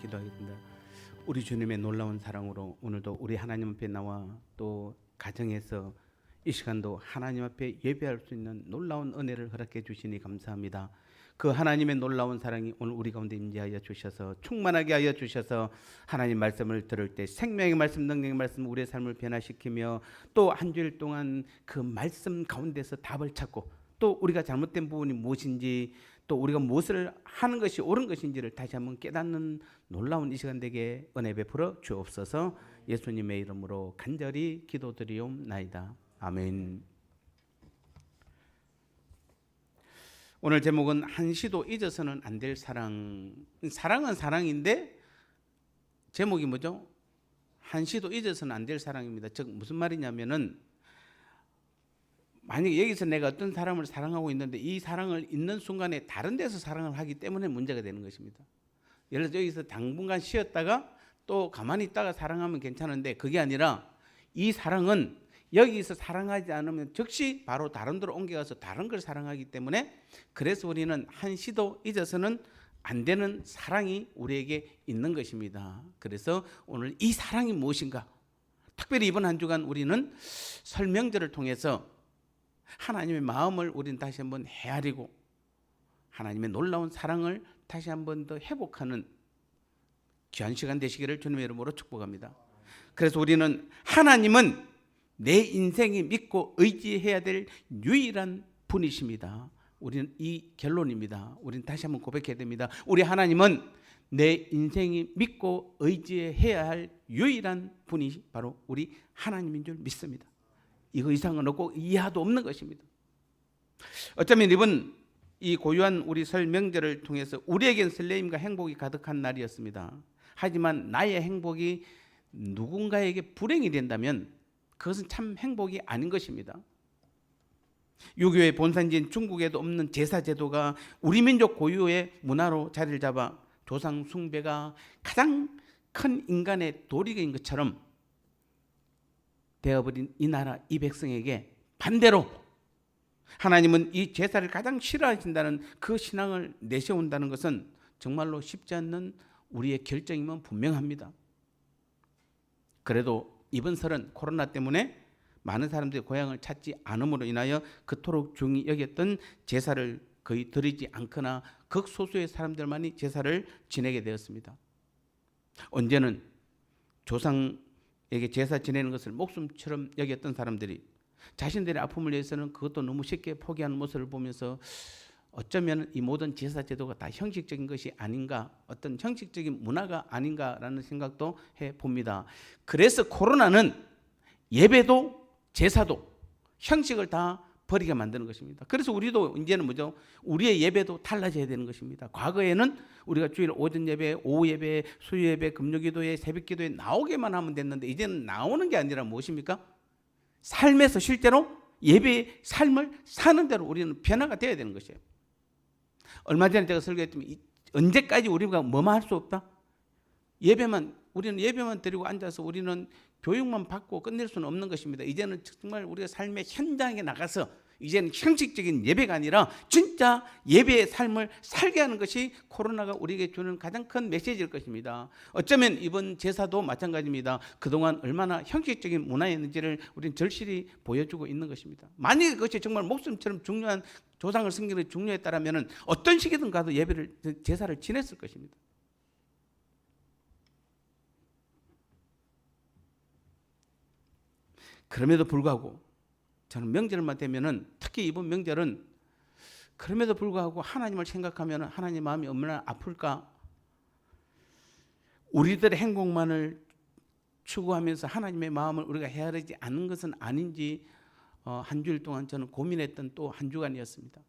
기도하겠습니다. 우리 주님의 놀라운 사랑으로 오늘도 우리 하나님 앞에 나와 또 가정에서 이 시간도 하나님 앞에 예배할 수 있는 놀라운 은혜를 허락해 주시니 감사합니다. 그 하나님의 놀라운 사랑이 오늘 우리 가운데 임재하여 주셔서 충만하게 하여 주셔서 하나님 말씀을 들을 때 생명의 말씀, 능력의 말씀 우리의 삶을 변화시키며 또 한 주일 동안 그 말씀 가운데서 답을 찾고 또 우리가 잘못된 부분이 무엇인지 또 우리가 무엇을 하는 것이 옳은 것인지를 다시 한번 깨닫는 놀라운 이 시간 되게 은혜 베풀어 주옵소서. 예수님의 이름으로 간절히 기도드리옵나이다. 아멘. 오늘 제목은 한시도 잊어서는 안 될 사랑. 사랑은 사랑인데 제목이 뭐죠? 한시도 잊어서는 안 될 사랑입니다. 즉 무슨 말이냐면은 만약에 여기서 내가 어떤 사람을 사랑하고 있는데 이 사랑을 있는 순간에 다른 데서 사랑을 하기 때문에 문제가 되는 것입니다. 예를 들어 여기서 당분간 쉬었다가 또 가만히 있다가 사랑하면 괜찮은데 그게 아니라 이 사랑은 여기서 사랑하지 않으면 즉시 바로 다른 데로 옮겨가서 다른 걸 사랑하기 때문에 그래서 우리는 한시도 잊어서는 안 되는 사랑이 우리에게 있는 것입니다. 그래서 오늘 이 사랑이 무엇인가? 특별히 이번 한 주간 우리는 설 명절을 통해서 하나님의 마음을 우리는 다시 한번 헤아리고 하나님의 놀라운 사랑을 다시 한번 더 회복하는 귀한 시간 되시기를 주님의 이름으로 축복합니다. 그래서 우리는 하나님은 내 인생이 믿고 의지해야 될 유일한 분이십니다. 우리는 이 결론입니다. 우리는 다시 한번 고백해야 됩니다. 우리 하나님은 내 인생이 믿고 의지해야 할 유일한 분이 바로 우리 하나님인 줄 믿습니다. 이거 이상은 없고 이하도 없는 것입니다. 어쩌면 이번 이 고유한 우리 설 명절을 통해서 우리에겐 설레임과 행복이 가득한 날이었습니다. 하지만 나의 행복이 누군가에게 불행이 된다면 그것은 참 행복이 아닌 것입니다. 유교의 본산지인 중국에도 없는 제사 제도가 우리 민족 고유의 문화로 자리를 잡아 조상 숭배가 가장 큰 인간의 도리인 것처럼 되어버린 이 나라 이 백성에게 반대로 하나님은 이 제사를 가장 싫어하신다는 그 신앙을 내세운다는 것은 정말로 쉽지 않는 우리의 결정이면 분명합니다. 그래도 이번 설은 코로나 때문에 많은 사람들이 고향을 찾지 않음으로 인하여 그토록 중히 여겼던 제사를 거의 드리지 않거나 극소수의 사람들만이 제사를 지내게 되었습니다. 언제는 조상에게 제사 지내는 것을 목숨처럼 여겼던 사람들이 자신들의 아픔을 위해서는 그것도 너무 쉽게 포기하는 모습을 보면서 어쩌면 이 모든 제사 제도가 다 형식적인 것이 아닌가, 어떤 형식적인 문화가 아닌가라는 생각도 해봅니다. 그래서 코로나는 예배도 제사도 형식을 다 버리게 만드는 것입니다. 그래서 우리도 이제는 뭐죠? 우리의 예배도 달라져야 되는 것입니다. 과거에는 우리가 주일 오전 예배, 오후 예배, 수요 예배, 금요기도에, 새벽기도에 나오게만 하면 됐는데 이제는 나오는 게 아니라 무엇입니까? 삶에서 실제로 예배의 삶을 사는 대로 우리는 변화가 되어야 되는 것이에요. 얼마 전에 제가 설교했지만 언제까지 우리가 뭐만 할 수 없다? 우리는 예배만 드리고 앉아서 우리는 교육만 받고 끝낼 수는 없는 것입니다. 이제는 정말 우리가 삶의 현장에 나가서 이제는 형식적인 예배가 아니라 진짜 예배의 삶을 살게 하는 것이 코로나가 우리에게 주는 가장 큰 메시지일 것입니다. 어쩌면 이번 제사도 마찬가지입니다. 그동안 얼마나 형식적인 문화였는지를 우리는 절실히 보여주고 있는 것입니다. 만약에 그것이 정말 목숨처럼 중요한 조상을 섬기는 게 중요했다면 어떤 시기든 가도 제사를 지냈을 것입니다. 그럼에도 불구하고 저는 명절만 되면은 특히 이번 명절은 그럼에도 불구하고 하나님을 생각하면 하나님 마음이 얼마나 아플까. 우리들의 행복만을 추구하면서 하나님의 마음을 우리가 헤아리지 않는 것은 아닌지 한 주일 동안 저는 고민했던 또 한 주간이었습니다.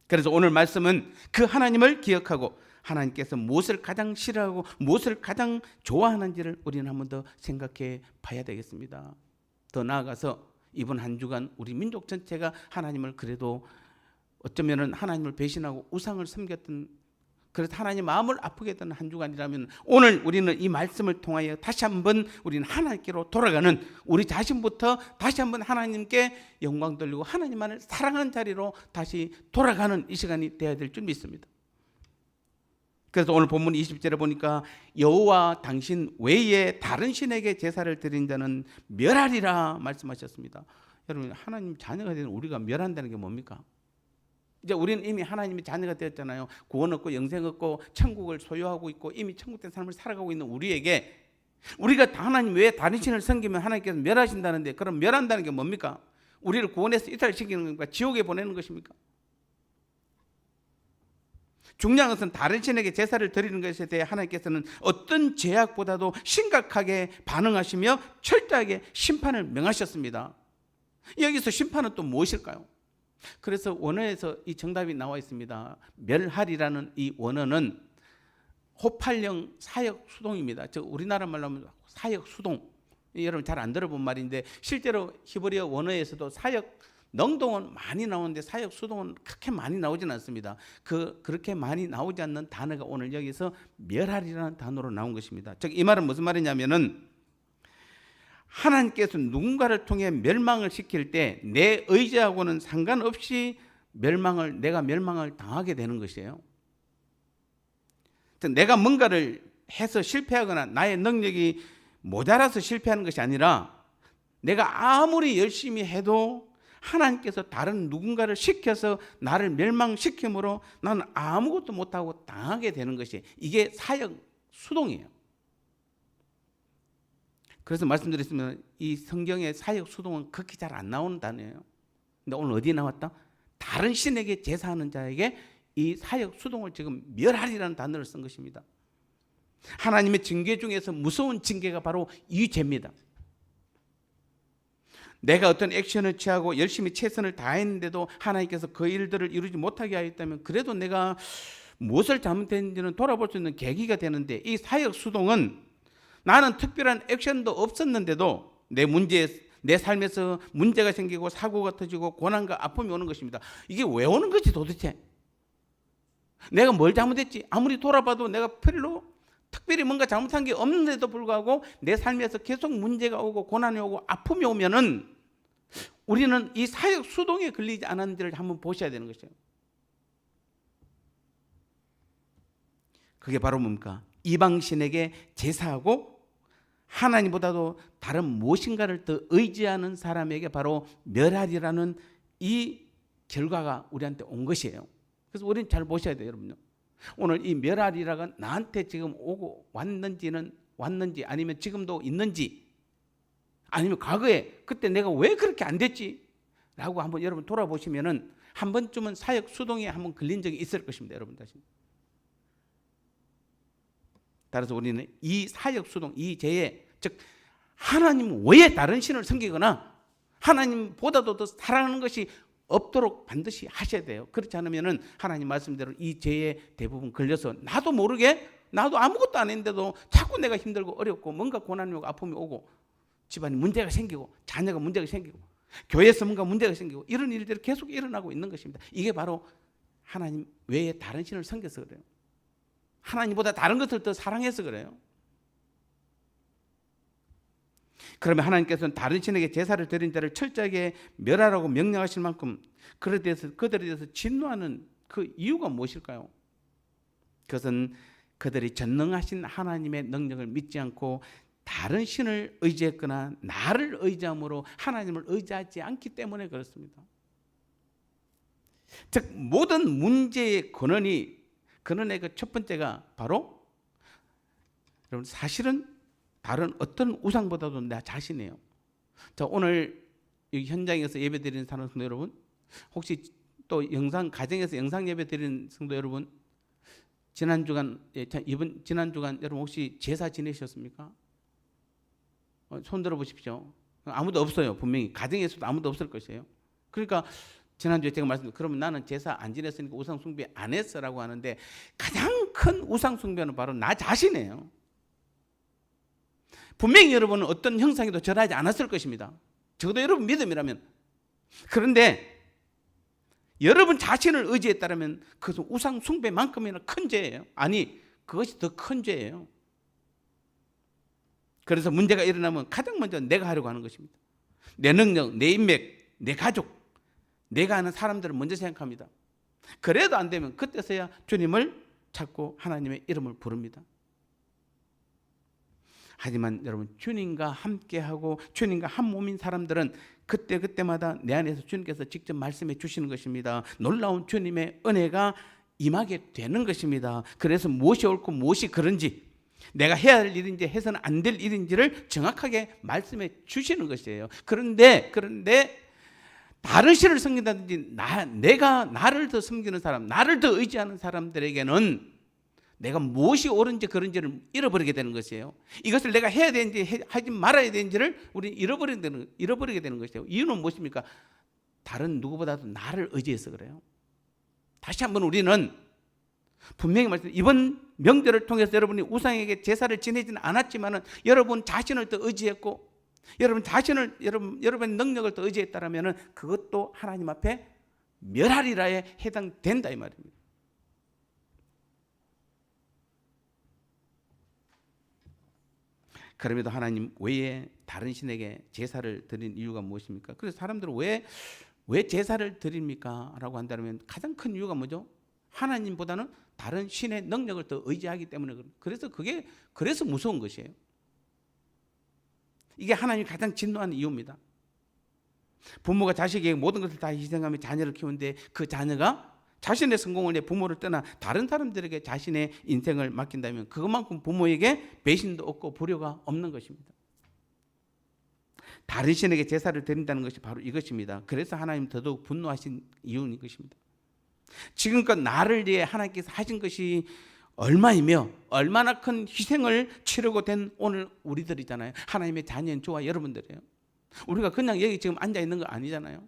그래서 오늘 말씀은 그 하나님을 기억하고 하나님께서 무엇을 가장 싫어하고 무엇을 가장 좋아하는지를 우리는 한 번 더 생각해 봐야 되겠습니다. 더 나아가서 이번 한 주간 우리 민족 전체가 하나님을 그래도 어쩌면 하나님을 배신하고 우상을 섬겼던, 그래서 하나님 마음을 아프게 했던 한 주간이라면 오늘 우리는 이 말씀을 통하여 다시 한번 우리는 하나님께로 돌아가는, 우리 자신부터 다시 한번 하나님께 영광 돌리고 하나님만을 사랑하는 자리로 다시 돌아가는 이 시간이 되어야 될 줄 믿습니다. 그래서 오늘 본문 20절에 보니까 여호와 당신 외에 다른 신에게 제사를 드린 자는 멸하리라 말씀하셨습니다. 여러분, 하나님 자녀가 된 우리가 멸한다는 게 뭡니까? 이제 우리는 이미 하나님의 자녀가 되었잖아요. 구원 얻고 영생 얻고 천국을 소유하고 있고 이미 천국된 삶을 살아가고 있는 우리에게, 우리가 하나님 외에 다른 신을 섬기면 하나님께서 멸하신다는데, 그럼 멸한다는 게 뭡니까? 우리를 구원해서 이탈시키는 겁니까? 지옥에 보내는 것입니까? 중요한 것은 다른 신에게 제사를 드리는 것에 대해 하나님께서는 어떤 죄악보다도 심각하게 반응하시며 철저하게 심판을 명하셨습니다. 여기서 심판은 또 무엇일까요? 그래서 원어에서 이 정답이 나와 있습니다. 멸하리라는 이 원어는 호팔령 사역 수동입니다. 저 우리나라 말로 하면 사역 수동. 여러분 잘 안 들어본 말인데 실제로 히브리어 원어에서도 사역 능동은 많이 나오는데 사역 수동은 그렇게 많이 나오진 않습니다. 그렇게 많이 나오지 않는 단어가 오늘 여기서 멸하리라는 단어로 나온 것입니다. 즉 이 말은 무슨 말이냐면은 하나님께서 누군가를 통해 멸망을 시킬 때 내 의지하고는 상관없이 내가 멸망을 당하게 되는 것이에요. 즉 내가 뭔가를 해서 실패하거나 나의 능력이 모자라서 실패하는 것이 아니라 내가 아무리 열심히 해도 하나님께서 다른 누군가를 시켜서 나를 멸망시킴으로 나는 아무것도 못하고 당하게 되는 것이, 이게 사역 수동이에요. 그래서 말씀드렸으면 이 성경의 사역 수동은 극히 잘 안 나오는 단어예요. 근데 오늘 어디에 나왔다? 다른 신에게 제사하는 자에게 이 사역 수동을 지금 멸하리라는 단어를 쓴 것입니다. 하나님의 징계 중에서 무서운 징계가 바로 이 죄입니다. 내가 어떤 액션을 취하고 열심히 최선을 다했는데도 하나님께서 그 일들을 이루지 못하게 하였다면 그래도 내가 무엇을 잘못했는지는 돌아볼 수 있는 계기가 되는데, 이 사역 수동은 나는 특별한 액션도 없었는데도 내 삶에서 문제가 생기고 사고가 터지고 고난과 아픔이 오는 것입니다. 이게 왜 오는 거지 도대체? 내가 뭘 잘못했지? 아무리 돌아봐도 내가 별로 특별히 뭔가 잘못한 게 없는데도 불구하고 내 삶에서 계속 문제가 오고 고난이 오고 아픔이 오면은 우리는 이 사역 수동에 걸리지 않았는지를 한번 보셔야 되는 것이에요. 그게 바로 뭡니까? 이방신에게 제사하고 하나님보다도 다른 무엇인가를 더 의지하는 사람에게 바로 멸하리라는 이 결과가 우리한테 온 것이에요. 그래서 우리는 잘 보셔야 돼요, 여러분요. 오늘 이 멸하리라가 나한테 지금 오고 왔는지 아니면 지금도 있는지, 아니면 과거에 그때 내가 왜 그렇게 안 됐지? 라고 한번 여러분 돌아보시면은 한 번쯤은 사역 수동에 한번 걸린 적이 있을 것입니다, 여러분 다시. 따라서 우리는 이 사역 수동, 이 죄에, 즉 하나님 외에 다른 신을 섬기거나 하나님보다도 더 사랑하는 것이 없도록 반드시 하셔야 돼요. 그렇지 않으면은 하나님 말씀대로 이 죄에 대부분 걸려서 나도 모르게, 나도 아무것도 안 했는데도 자꾸 내가 힘들고 어렵고 뭔가 고난이 오고 아픔이 오고 집안에 문제가 생기고 자녀가 문제가 생기고 교회에서 뭔가 문제가 생기고 이런 일들이 계속 일어나고 있는 것입니다. 이게 바로 하나님 외에 다른 신을 섬겨서 그래요. 하나님보다 다른 것을 더 사랑해서 그래요. 그러면 하나님께서는 다른 신에게 제사를 드린 자를 철저하게 멸하라고 명령하실 만큼 그들에 대해서 진노하는 그 이유가 무엇일까요? 그것은 그들이 전능하신 하나님의 능력을 믿지 않고 다른 신을 의지했거나 나를 의지함으로 하나님을 의지하지 않기 때문에 그렇습니다. 즉 모든 문제의 근원의 그 첫 번째가 바로 여러분 사실은 다른 어떤 우상보다도 나 자신이에요. 자, 오늘 여기 현장에서 예배드리는 사는 성도 여러분, 혹시 또 가정에서 영상 예배드리는 성도 여러분, 지난 주간 여러분 혹시 제사 지내셨습니까? 손 들어보십시오. 아무도 없어요. 분명히 가정에서도 아무도 없을 것이에요. 그러니까 지난주에 제가 말씀드린, 그러면 나는 제사 안 지냈으니까 우상 숭배 안 했어라고 하는데, 가장 큰 우상 숭배는 바로 나 자신이에요. 분명히 여러분은 어떤 형상에도 절하지 않았을 것입니다. 적어도 여러분 믿음이라면. 그런데 여러분 자신을 의지했다면 그것은 우상 숭배만큼이나 큰 죄예요. 아니, 그것이 더 큰 죄예요. 그래서 문제가 일어나면 가장 먼저 내가 하려고 하는 것입니다. 내 능력, 내 인맥, 내 가족, 내가 아는 사람들을 먼저 생각합니다. 그래도 안 되면 그때서야 주님을 찾고 하나님의 이름을 부릅니다. 하지만 여러분, 주님과 함께하고 주님과 한 몸인 사람들은 그때마다 내 안에서 주님께서 직접 말씀해 주시는 것입니다. 놀라운 주님의 은혜가 임하게 되는 것입니다. 그래서 무엇이 옳고 무엇이 그런지, 내가 해야 할 일인지 해서는 안 될 일인지를 정확하게 말씀해 주시는 것이에요. 그런데 다른 신을 섬긴다든지 내가 나를 더 섬기는 사람, 나를 더 의지하는 사람들에게는 내가 무엇이 옳은지 그런지를 잃어버리게 되는 것이에요. 이것을 내가 해야 되는지 하지 말아야 되는지를 우리 잃어버리게 되는 것이에요. 이유는 무엇입니까? 다른 누구보다도 나를 의지해서 그래요. 다시 한번 우리는 분명히 말씀드립니다. 이번 명절을 통해서 여러분이 우상에게 제사를 지내지는 않았지만 여러분 자신을 더 의지했고 여러분의 능력을 더 의지했다면 그것도 하나님 앞에 멸하리라에 해당된다 이 말입니다. 그럼에도 하나님 외에 다른 신에게 제사를 드린 이유가 무엇입니까? 그래서 사람들은 왜 제사를 드립니까? 라고 한다면 가장 큰 이유가 뭐죠? 하나님보다는 다른 신의 능력을 더 의지하기 때문에 그래서 무서운 것이에요. 이게 하나님이 가장 진노하는 이유입니다. 부모가 자식에게 모든 것을 다 희생하며 자녀를 키우는데 그 자녀가 자신의 성공을 위해 부모를 떠나 다른 사람들에게 자신의 인생을 맡긴다면 그것만큼 부모에게 배신도 없고 불효가 없는 것입니다. 다른 신에게 제사를 드린다는 것이 바로 이것입니다. 그래서 하나님 더더욱 분노하신 이유인 것입니다. 지금껏 나를 위해 하나님께서 하신 것이 얼마이며 얼마나 큰 희생을 치르고 된 오늘 우리들이잖아요. 하나님의 자녀인 저와 여러분들이에요. 우리가 그냥 여기 지금 앉아 있는 거 아니잖아요.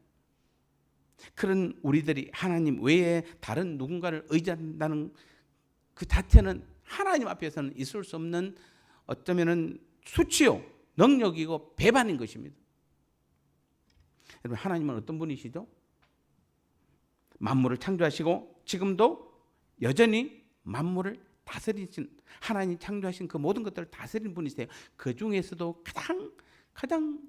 그런 우리들이 하나님 외에 다른 누군가를 의지한다는 그 자체는 하나님 앞에서는 있을 수 없는 어쩌면은 수치요, 능력이고 배반인 것입니다. 여러분, 하나님은 어떤 분이시죠? 만물을 창조하시고 지금도 여전히 만물을 다스리신, 하나님 창조하신 그 모든 것들을 다스리는 분이세요. 그 중에서도 가장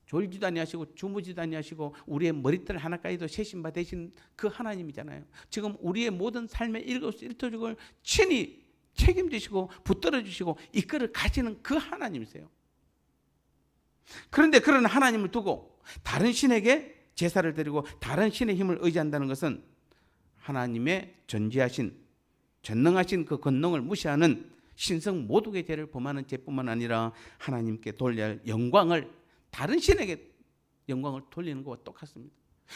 졸지도 아니하시고 주무지도 아니하시고 우리의 머리털 하나까지도 세신 바 되신 그 하나님이잖아요. 지금 우리의 모든 삶의 일거수일투족을 친히 책임지시고 붙들어 주시고 이끌어 가시는 그 하나님이세요. 그런데 그런 하나님을 두고 다른 신에게 제사를 드리고 다른 신의 힘을 의지한다는 것은 하나님의 전지하신 전능하신 그 권능을 무시하는 신성 모독의 죄를 범하는 죄뿐만 아니라 하나님께 돌려야 할 영광을 다른 신에게 영광을 돌리는 것과 똑같습니다.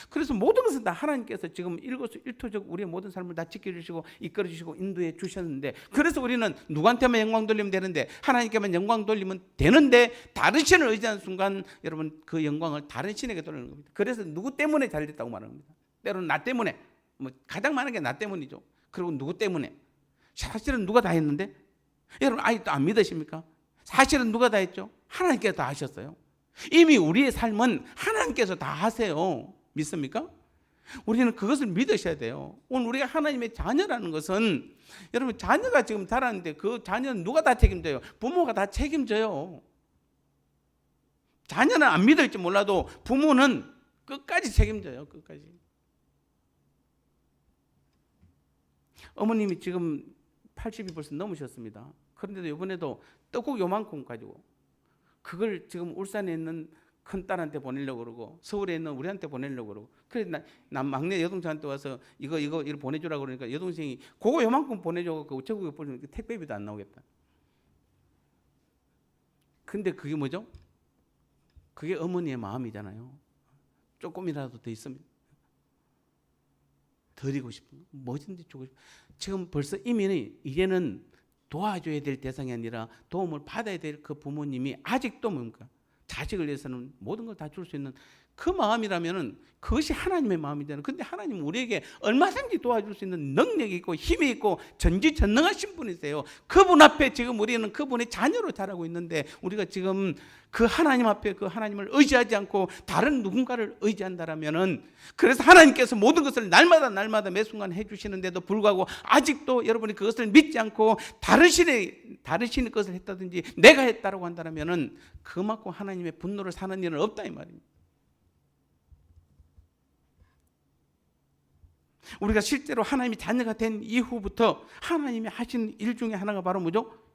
그래서 모든 것은 다 하나님께서 지금 일거수일투족 우리의 모든 삶을 다 지켜주시고 이끌어주시고 인도해 주셨는데, 그래서 우리는 누구한테만 영광 돌리면 되는데, 하나님께만 영광 돌리면 되는데 다른 신을 의지하는 순간 여러분 그 영광을 다른 신에게 돌리는 겁니다. 그래서 누구 때문에 잘 됐다고 말하는 겁니다. 때로는 나 때문에, 가장 많은 게 나 때문이죠. 그리고 누구 때문에? 사실은 누가 다 했는데? 여러분 아직도 안 믿으십니까? 사실은 누가 다 했죠? 하나님께서 다 하셨어요. 이미 우리의 삶은 하나님께서 다 하세요. 믿습니까? 우리는 그것을 믿으셔야 돼요. 오늘 우리가 하나님의 자녀라는 것은, 여러분 자녀가 지금 자라는데 그 자녀는 누가 다 책임져요? 부모가 다 책임져요. 자녀는 안 믿을지 몰라도 부모는 끝까지 책임져요. 끝까지. 어머님이 지금 80이 벌써 넘으셨습니다. 그런데도 이번에도 떡국 요만큼 가지고 그걸 지금 울산에 있는 큰 딸한테 보내려고 그러고 서울에 있는 우리한테 보내려고 그러고, 그래서 나 막내 여동생한테 와서 이거 보내주라고 그러니까 여동생이 그거 요만큼 보내줘, 그 우체국에 보내니까 택배비도 안 나오겠다. 근데 그게 뭐죠? 그게 어머니의 마음이잖아요. 조금이라도 더 있으면 드리고 싶은 거, 뭐든지 주고 싶은. 지금 벌써 이제는 도와줘야 될 대상이 아니라 도움을 받아야 될 그 부모님이 아직도 뭡니까? 자식을 위해서는 모든 걸 다 줄 수 있는 그 마음이라면은 그것이 하나님의 마음이잖아요. 근데 하나님은 우리에게 얼마든지 도와줄 수 있는 능력이 있고 힘이 있고 전지전능하신 분이세요. 그분 앞에 지금 우리는 그분의 자녀로 자라고 있는데, 우리가 지금 그 하나님 앞에 그 하나님을 의지하지 않고 다른 누군가를 의지한다라면은, 그래서 하나님께서 모든 것을 날마다 매 순간 해주시는데도 불구하고 아직도 여러분이 그것을 믿지 않고 다른 신의 것을 했다든지 내가 했다라고 한다면은 그만큼 하나님의 분노를 사는 일은 없다 이 말입니다. 우리가 실제로 하나님의 자녀가 된 이후부터 하나님이 하신 일 중에 하나가 바로 뭐죠?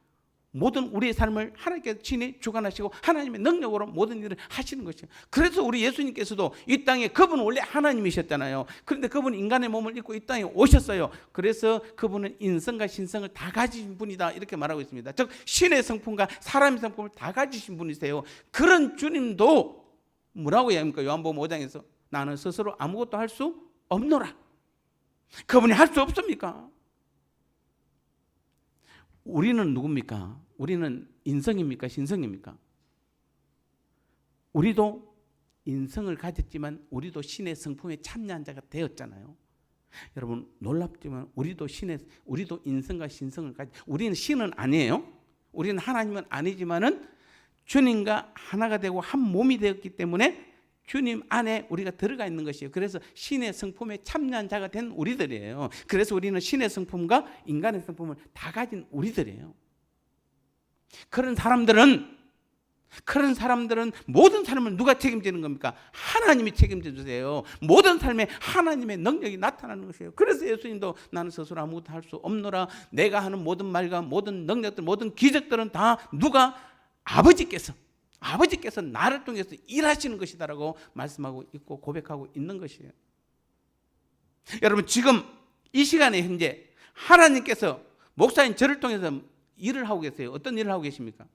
모든 우리의 삶을 하나님께서 친히 주관하시고 하나님의 능력으로 모든 일을 하시는 것이에요. 그래서 우리 예수님께서도 이 땅에, 그분은 원래 하나님이셨잖아요. 그런데 그분은 인간의 몸을 입고 이 땅에 오셨어요. 그래서 그분은 인성과 신성을 다 가지신 분이다, 이렇게 말하고 있습니다. 즉 신의 성품과 사람의 성품을 다 가지신 분이세요. 그런 주님도 뭐라고 얘기합니까? 요한복음 5장에서 나는 스스로 아무것도 할 수 없노라. 그분이 할 수 없습니까? 우리는 누굽니까? 우리는 인성입니까? 신성입니까? 우리도 인성을 가졌지만 우리도 신의 성품에 참여한 자가 되었잖아요. 여러분 놀랍지만 우리도 인성과 신성을 우리는 신은 아니에요. 우리는 하나님은 아니지만은 주님과 하나가 되고 한 몸이 되었기 때문에 주님 안에 우리가 들어가 있는 것이에요. 그래서 신의 성품에 참여한 자가 된 우리들이에요. 그래서 우리는 신의 성품과 인간의 성품을 다 가진 우리들이에요. 그런 사람들은 모든 삶을 누가 책임지는 겁니까? 하나님이 책임져 주세요. 모든 삶에 하나님의 능력이 나타나는 것이에요. 그래서 예수님도 나는 스스로 아무것도 할 수 없노라. 내가 하는 모든 말과 모든 능력들, 모든 기적들은 다 누가? 아버지께서 나를 통해서 일하시는 것이다라고 말씀하고 있고 고백하고 있는 것이에요. 여러분 지금 이 시간에 현재 하나님께서 목사인 저를 통해서 일을 하고 계세요. 어떤 일을 하고 계십니까?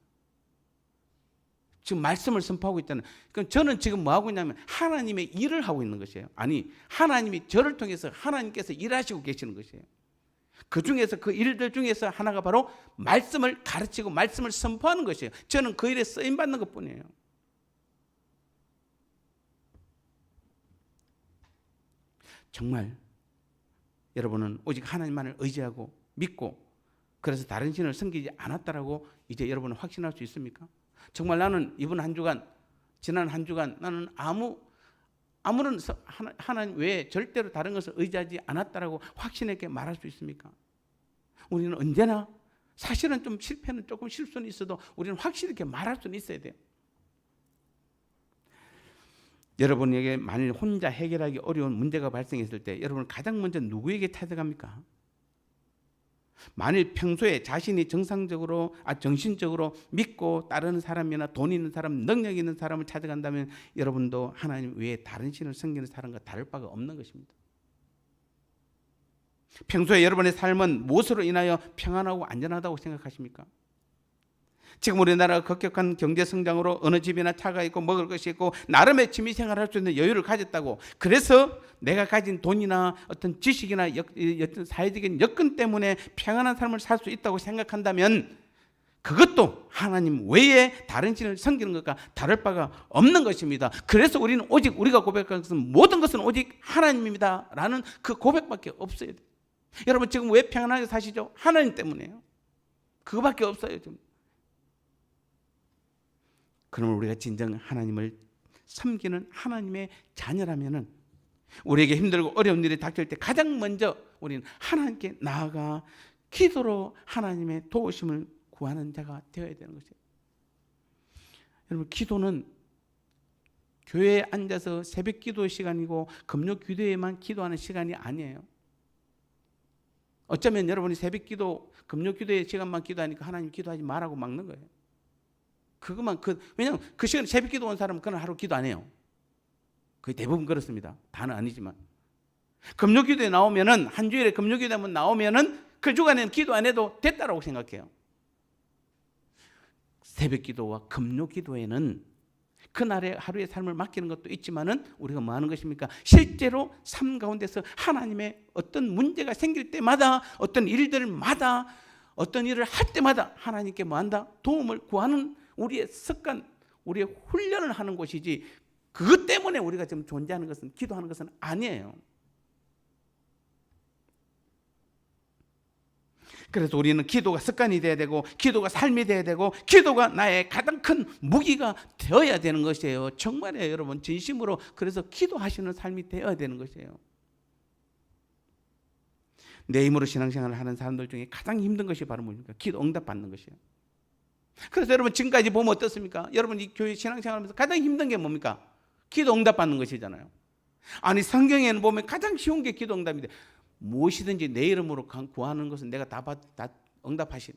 지금 말씀을 선포하고 있잖아요. 그럼 저는 지금 뭐 하고 있냐면 하나님의 일을 하고 있는 것이에요. 아니, 하나님이 저를 통해서 하나님께서 일하시고 계시는 것이에요. 그 중에서 그 일들 중에서 하나가 바로 말씀을 가르치고 말씀을 선포하는 것이에요. 저는 그 일에 쓰임 받는 것뿐이에요. 정말 여러분은 오직 하나님만을 의지하고 믿고 그래서 다른 신을 섬기지 않았다라고 이제 여러분은 확신할 수 있습니까? 정말 나는 지난 한 주간 나는 아무런 하나님 외에 절대로 다른 것을 의지하지 않았다라고 확신 있게 말할 수 있습니까? 우리는 언제나 사실은 좀 실패는 조금 실수는 있어도 우리는 확실히 이렇게 말할 수는 있어야 돼요. 여러분에게 만일 혼자 해결하기 어려운 문제가 발생했을 때 여러분은 가장 먼저 누구에게 찾아갑니까? 만일 평소에 자신이 정신적으로 믿고 따르는 사람이나 돈 있는 사람, 능력 있는 사람을 찾아간다면 여러분도 하나님 외에 다른 신을 섬기는 사람과 다를 바가 없는 것입니다. 평소에 여러분의 삶은 무엇으로 인하여 평안하고 안전하다고 생각하십니까? 지금 우리나라가 급격한 경제 성장으로 어느 집이나 차가 있고 먹을 것이 있고 나름의 취미생활을 할 수 있는 여유를 가졌다고, 그래서 내가 가진 돈이나 어떤 지식이나 어떤 사회적인 여건 때문에 평안한 삶을 살 수 있다고 생각한다면 그것도 하나님 외에 다른 신을 섬기는 것과 다를 바가 없는 것입니다. 그래서 우리는 오직 우리가 고백하는 것은 모든 것은 오직 하나님입니다 라는 그 고백밖에 없어요. 여러분 지금 왜 평안하게 사시죠? 하나님 때문에요. 그거밖에 없어요. 지금. 그러면 우리가 진정 하나님을 섬기는 하나님의 자녀라면은 우리에게 힘들고 어려운 일이 닥칠 때 가장 먼저 우리는 하나님께 나아가 기도로 하나님의 도우심을 구하는 자가 되어야 되는 것이에요. 여러분 기도는 교회에 앉아서 새벽 기도 시간이고 금요 기도에만 기도하는 시간이 아니에요. 어쩌면 여러분이 새벽 기도, 금요 기도의 시간만 기도하니까 하나님 기도하지 말라고 막는 거예요. 왜냐하면 그 시간에 새벽 기도 온 사람은 그날 하루 기도 안 해요. 거의 대부분 그렇습니다. 다는 아니지만. 금요 기도에 나오면은, 한 주일에 금요 기도에 한번 나오면은 그 주간에는 기도 안 해도 됐다라고 생각해요. 새벽 기도와 금요 기도에는 그날의 하루의 삶을 맡기는 것도 있지만은 우리가 뭐 하는 것입니까? 실제로 삶 가운데서 하나님의 어떤 문제가 생길 때마다, 어떤 일들마다, 어떤 일을 할 때마다 하나님께 뭐 한다? 도움을 구하는 우리의 습관, 우리의 훈련을 하는 것이지, 그것 때문에 우리가 지금 존재하는 것은, 기도하는 것은 아니에요. 그래서 우리는 기도가 습관이 되어야 되고, 기도가 삶이 되어야 되고, 기도가 나의 가장 큰 무기가 되어야 되는 것이에요. 정말이에요, 여러분. 진심으로 그래서 기도하시는 삶이 되어야 되는 것이에요. 내 힘으로 신앙생활을 하는 사람들 중에 가장 힘든 것이 바로 뭡니까? 기도 응답받는 것이에요. 그래서 여러분 지금까지 보면 어떻습니까? 여러분 이 교회 신앙생활하면서 가장 힘든 게 뭡니까? 기도 응답받는 것이잖아요. 아니 성경에는 보면 가장 쉬운 게 기도 응답인데 무엇이든지 내 이름으로 구하는 것은 내가 다 응답하신.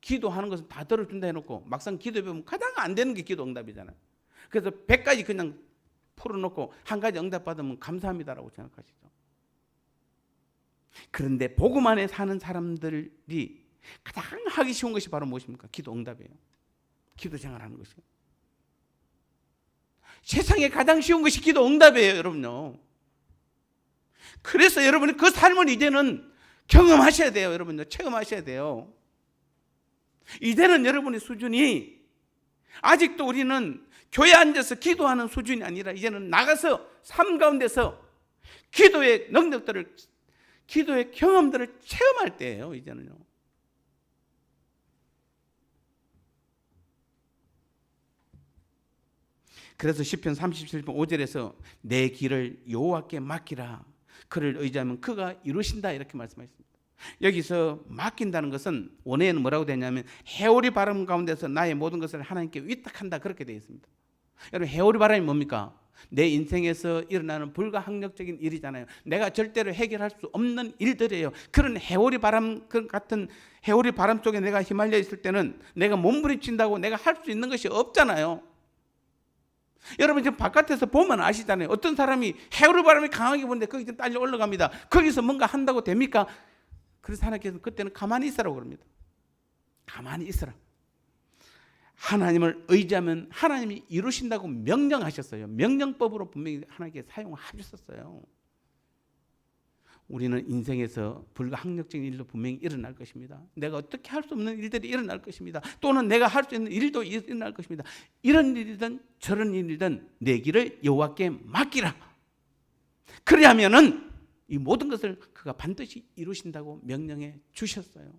기도하는 것은 다 들어준다 해놓고 막상 기도해 보면 가장 안 되는 게 기도 응답이잖아요. 그래서 100가지 그냥 풀어놓고 한 가지 응답받으면 감사합니다라고 생각하시죠. 그런데 복음 안에 사는 사람들이 가장 하기 쉬운 것이 바로 무엇입니까? 기도 응답이에요. 기도 생활하는 것이에요. 세상에 가장 쉬운 것이 기도 응답이에요, 여러분요. 그래서 여러분이 그 삶을 이제는 경험하셔야 돼요, 여러분요. 체험하셔야 돼요. 이제는 여러분의 수준이 아직도 우리는 교회에 앉아서 기도하는 수준이 아니라 이제는 나가서 삶 가운데서 기도의 능력들을, 기도의 경험들을 체험할 때예요, 이제는요. 그래서 시편 37편 5절에서 내 길을 여호와께 맡기라. 그를 의지하면 그가 이루신다 이렇게 말씀하셨습니다. 여기서 맡긴다는 것은 원어에는 뭐라고 되냐면 해오리 바람 가운데서 나의 모든 것을 하나님께 위탁한다 그렇게 되어 있습니다. 여러분 해오리 바람이 뭡니까? 내 인생에서 일어나는 불가항력적인 일이잖아요. 내가 절대로 해결할 수 없는 일들이에요. 그런 해오리 바람 같은 해오리 바람 속에 내가 휘말려 있을 때는 내가 몸부림친다고 내가 할 수 있는 것이 없잖아요. 여러분 지금 바깥에서 보면 아시잖아요. 어떤 사람이 해오리 바람이 강하게 부는데 거기 좀 딸려 올라갑니다. 거기서 뭔가 한다고 됩니까? 그래서 하나님께서 그때는 가만히 있으라고 그럽니다. 가만히 있으라. 하나님을 의지하면 하나님이 이루신다고 명령하셨어요. 명령법으로 분명히 하나님께 사용하셨었어요. 우리는 인생에서 불가항력적인 일도 분명히 일어날 것입니다. 내가 어떻게 할 수 없는 일들이 일어날 것입니다. 또는 내가 할 수 있는 일도 일어날 것입니다. 이런 일이든 저런 일이든 내 길을 여호와께 맡기라. 그래야면은 이 모든 것을 그가 반드시 이루신다고 명령해 주셨어요.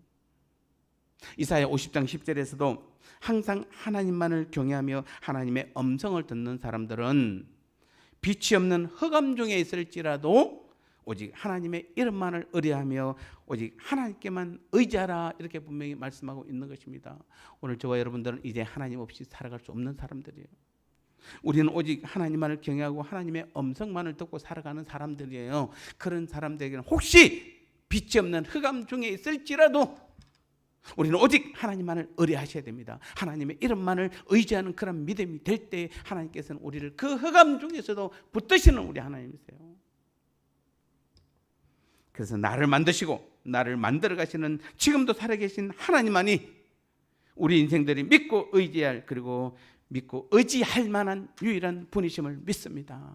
이사야 50장 10절에서도 항상 하나님만을 경외하며 하나님의 음성을 듣는 사람들은 빛이 없는 흑암 중에 있을지라도 오직 하나님의 이름만을 의뢰하며 오직 하나님께만 의지하라 이렇게 분명히 말씀하고 있는 것입니다. 오늘 저와 여러분들은 이제 하나님 없이 살아갈 수 없는 사람들이에요. 우리는 오직 하나님만을 경외하고 하나님의 음성만을 듣고 살아가는 사람들이에요. 그런 사람들에게는 혹시 빛이 없는 흑암 중에 있을지라도 우리는 오직 하나님만을 의뢰하셔야 됩니다. 하나님의 이름만을 의지하는 그런 믿음이 될 때 하나님께서는 우리를 그 흑암 중에서도 붙드시는 우리 하나님이세요. 그래서 나를 만드시고 나를 만들어 가시는 지금도 살아계신 하나님만이 우리 인생들이 믿고 의지할 그리고 믿고 의지할 만한 유일한 분이심을 믿습니다.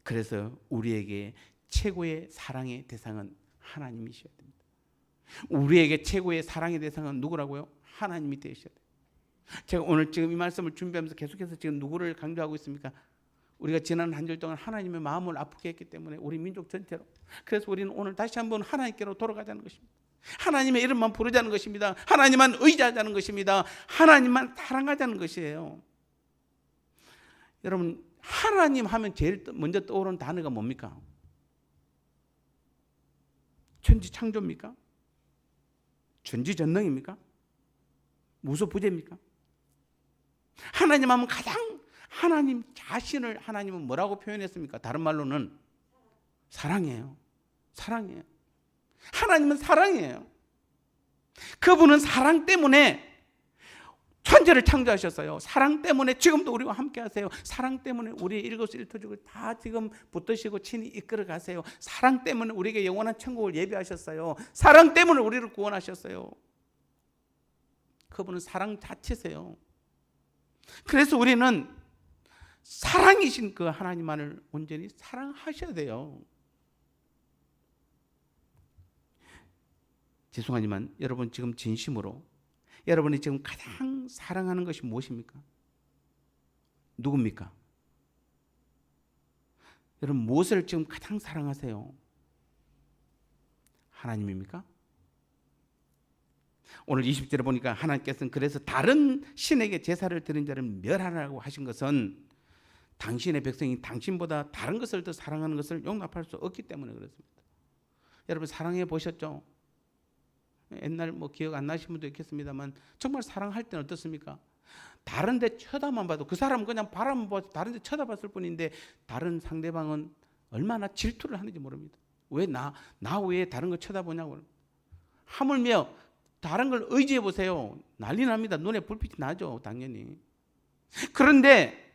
그래서 우리에게 최고의 사랑의 대상은 하나님이셔야 됩니다. 우리에게 최고의 사랑의 대상은 누구라고요? 하나님이 되셔야 돼요. 제가 오늘 지금 이 말씀을 준비하면서 계속해서 지금 누구를 강조하고 있습니까? 우리가 지난 한 주 동안 하나님의 마음을 아프게 했기 때문에 우리 민족 전체로. 그래서 우리는 오늘 다시 한번 하나님께로 돌아가자는 것입니다. 하나님의 이름만 부르자는 것입니다. 하나님만 의지하자는 것입니다. 하나님만 사랑하자는 것이에요. 여러분 하나님 하면 제일 먼저 떠오르는 단어가 뭡니까? 천지창조입니까? 전지전능입니까? 무소부재입니까? 하나님 하면 가장 하나님 자신을 하나님은 뭐라고 표현했습니까? 다른 말로는 사랑이에요. 사랑이에요. 하나님은 사랑이에요. 그분은 사랑 때문에 천지를 창조하셨어요. 사랑 때문에 지금도 우리와 함께 하세요. 사랑 때문에 우리의 일거수일투족을 다 지금 붙드시고 친히 이끌어 가세요. 사랑 때문에 우리에게 영원한 천국을 예비하셨어요. 사랑 때문에 우리를 구원하셨어요. 그분은 사랑 자체세요. 그래서 우리는 사랑이신 그 하나님만을 온전히 사랑하셔야 돼요. 죄송하지만 여러분 지금 진심으로 여러분이 지금 가장 사랑하는 것이 무엇입니까? 누굽니까? 여러분 무엇을 지금 가장 사랑하세요? 하나님입니까? 오늘 20절에 보니까 하나님께서는 그래서 다른 신에게 제사를 드린 자를 멸하라고 하신 것은 당신의 백성이 당신보다 다른 것을 더 사랑하는 것을 용납할 수 없기 때문에 그렇습니다. 여러분 사랑해 보셨죠? 옛날 뭐 기억 안 나시는 분도 있겠습니다만 정말 사랑할 때는 어떻습니까? 다른 데 쳐다만 봐도 그 사람은 그냥 바라만 봐서 다른 데 쳐다봤을 뿐인데 다른 상대방은 얼마나 질투를 하는지 모릅니다. 왜 나 왜 다른 거 쳐다보냐고. 하물며 다른 걸 의지해 보세요. 난리 납니다. 눈에 불빛이 나죠, 당연히. 그런데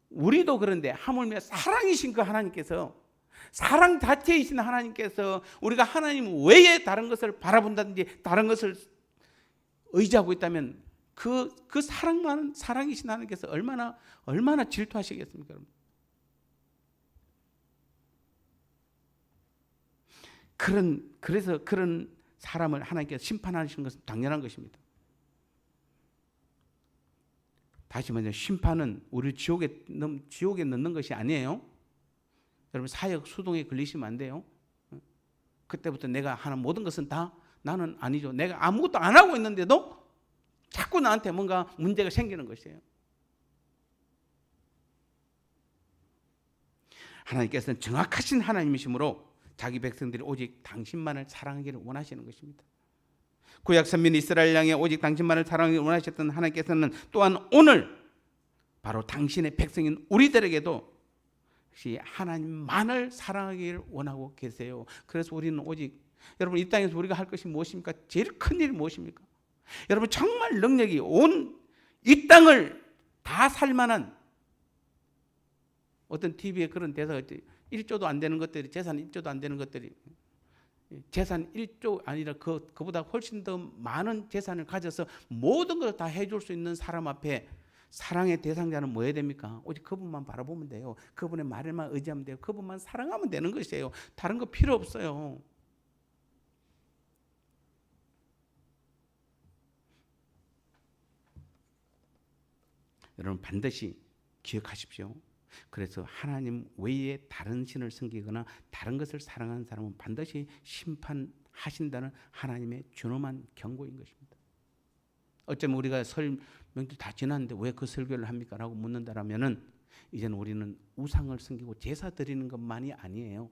우리도 그런데 하물며 사랑이신 그 하나님께서, 사랑 자체이신 하나님께서 우리가 하나님 외에 다른 것을 바라본다든지 다른 것을 의지하고 있다면 그 사랑만, 사랑이신 하나님께서 얼마나 질투하시겠습니까, 여러분? 그래서 그런 사람을 하나님께서 심판하시는 것은 당연한 것입니다. 다시 말해서 심판은 우리 지옥에 넣는 것이 아니에요. 여러분 사역 수동에 걸리시면 안 돼요. 그때부터 내가 하는 모든 것은 다 나는 아니죠. 내가 아무것도 안 하고 있는데도 자꾸 나한테 뭔가 문제가 생기는 것이에요. 하나님께서는 정확하신 하나님이시므로 자기 백성들이 오직 당신만을 사랑하기를 원하시는 것입니다. 구약 선민 이스라엘 양에 오직 당신만을 사랑하기를 원하셨던 하나님께서는 또한 오늘 바로 당신의 백성인 우리들에게도 역시 하나님만을 사랑하기를 원하고 계세요. 그래서 우리는 오직, 여러분 이 땅에서 우리가 할 것이 무엇입니까? 제일 큰 일이 무엇입니까? 여러분 정말 능력이 온 이 땅을 다 살만한, 어떤 TV에 그런 대사가 있지, 1조도 안 되는 것들이, 재산 1조도 안 되는 것들이 재산 1조 아니라 그보다 훨씬 더 많은 재산을 가져서 모든 것을 다 해줄 수 있는 사람 앞에 사랑의 대상자는 뭐 해야 됩니까? 오직 그분만 바라보면 돼요. 그분의 말에만 의지하면 돼요. 그분만 사랑하면 되는 것이에요. 다른 거 필요 없어요. 여러분 반드시 기억하십시오. 그래서 하나님 외에 다른 신을 섬기거나 다른 것을 사랑하는 사람은 반드시 심판하신다는 하나님의 준엄한 경고인 것입니다. 어쩌면 우리가 설 명절 다 지났는데 왜 그 설교를 합니까? 라고 묻는다라면은 이제는 우리는 우상을 섬기고 제사 드리는 것만이 아니에요.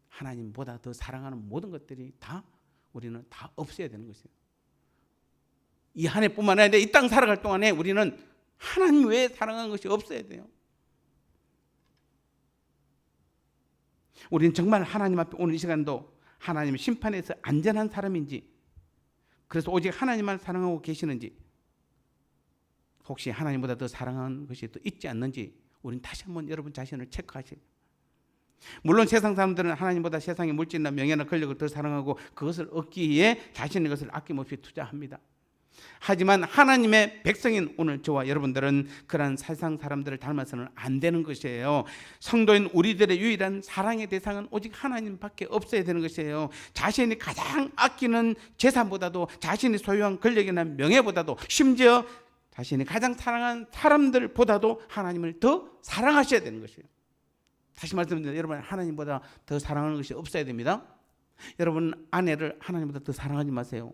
하나님보다 더 사랑하는 모든 것들이 다 우리는 다 없애야 되는 것이에요. 이 한 해뿐만 아니라 이 땅 살아갈 동안에 우리는 하나님 외에 사랑하는 것이 없어야 돼요. 우리는 정말 하나님 앞에 오늘 이 시간도 하나님의 심판에서 안전한 사람인지, 그래서 오직 하나님만 사랑하고 계시는지, 혹시 하나님보다 더 사랑하는 것이 더 있지 않는지 우리는 다시 한번 여러분 자신을 체크하시고, 물론 세상 사람들은 하나님보다 세상의 물질이나 명예나 권력을 더 사랑하고 그것을 얻기 위해 자신의 것을 아낌없이 투자합니다. 하지만 하나님의 백성인 오늘 저와 여러분들은 그런 세상 사람들을 닮아서는 안 되는 것이에요. 성도인 우리들의 유일한 사랑의 대상은 오직 하나님밖에 없어야 되는 것이에요. 자신이 가장 아끼는 재산보다도, 자신이 소유한 권력이나 명예보다도, 심지어 자신이 가장 사랑하는 사람들보다도 하나님을 더 사랑하셔야 되는 것이에요. 다시 말씀드립니다. 여러분 하나님보다 더 사랑하는 것이 없어야 됩니다. 여러분 아내를 하나님보다 더 사랑하지 마세요.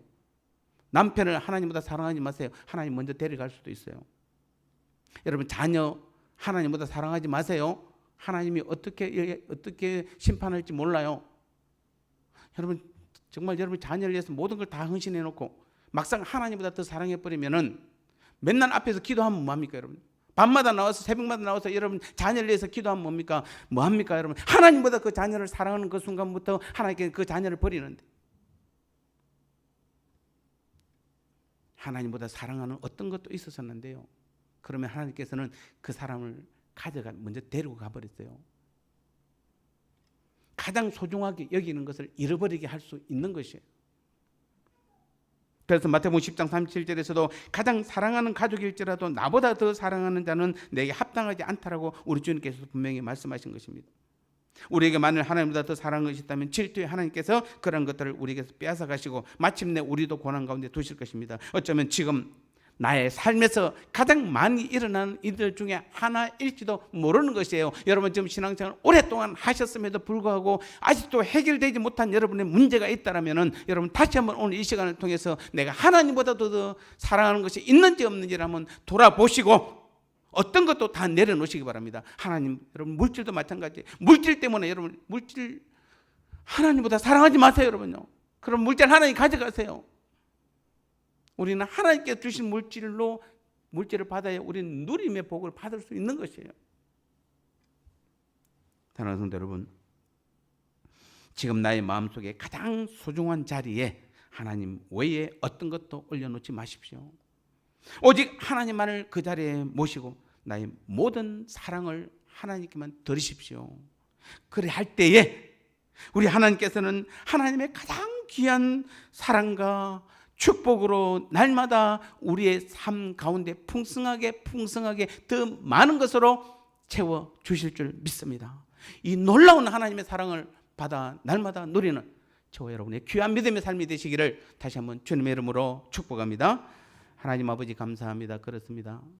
남편을 하나님보다 사랑하지 마세요. 하나님 먼저 데려갈 수도 있어요. 여러분 자녀 하나님보다 사랑하지 마세요. 하나님이 어떻게 심판할지 몰라요. 여러분 정말 여러분 자녀를 위해서 모든 걸 다 헌신해 놓고 막상 하나님보다 더 사랑해 버리면은 맨날 앞에서 기도하면 뭐합니까 여러분? 밤마다 나와서 새벽마다 나와서 여러분 자녀를 위해서 기도하면 뭡니까? 뭐합니까 여러분? 하나님보다 그 자녀를 사랑하는 그 순간부터 하나님께 그 자녀를 버리는데, 하나님보다 사랑하는 어떤 것도 있었었는데요. 그러면 하나님께서는 그 사람을 먼저 데리고 가버렸어요. 가장 소중하게 여기는 것을 잃어버리게 할 수 있는 것이에요. 그래서 마태복음 10장 37절에서도 가장 사랑하는 가족일지라도 나보다 더 사랑하는 자는 내게 합당하지 않다라고 우리 주님께서 분명히 말씀하신 것입니다. 우리에게 만일 하나님보다 더 사랑하는 것이 있다면 질투의 하나님께서 그런 것들을 우리에게서 빼앗아 가시고 마침내 우리도 고난 가운데 두실 것입니다. 어쩌면 지금 나의 삶에서 가장 많이 일어나는 이들 중에 하나일지도 모르는 것이에요. 여러분 지금 신앙생활 오랫동안 하셨음에도 불구하고 아직도 해결되지 못한 여러분의 문제가 있다면 여러분 다시 한번 오늘 이 시간을 통해서 내가 하나님보다도 더 사랑하는 것이 있는지 없는지를 한번 돌아보시고 어떤 것도 다 내려놓으시기 바랍니다. 하나님, 여러분 물질도 마찬가지. 물질 때문에 여러분 물질 하나님보다 사랑하지 마세요, 여러분요. 그럼 물질 하나님 가져가세요. 우리는 하나님께 주신 물질로 물질을 받아야 우리는 누림의 복을 받을 수 있는 것이에요. 사랑하는 성도 여러분, 지금 나의 마음속에 가장 소중한 자리에 하나님 외에 어떤 것도 올려놓지 마십시오. 오직 하나님만을 그 자리에 모시고 나의 모든 사랑을 하나님께만 드리십시오. 그래 할 때에 우리 하나님께서는 하나님의 가장 귀한 사랑과 축복으로 날마다 우리의 삶 가운데 풍성하게 더 많은 것으로 채워 주실 줄 믿습니다. 이 놀라운 하나님의 사랑을 받아 날마다 누리는 저와 여러분의 귀한 믿음의 삶이 되시기를 다시 한번 주님의 이름으로 축복합니다. 하나님 아버지 감사합니다. 그렇습니다.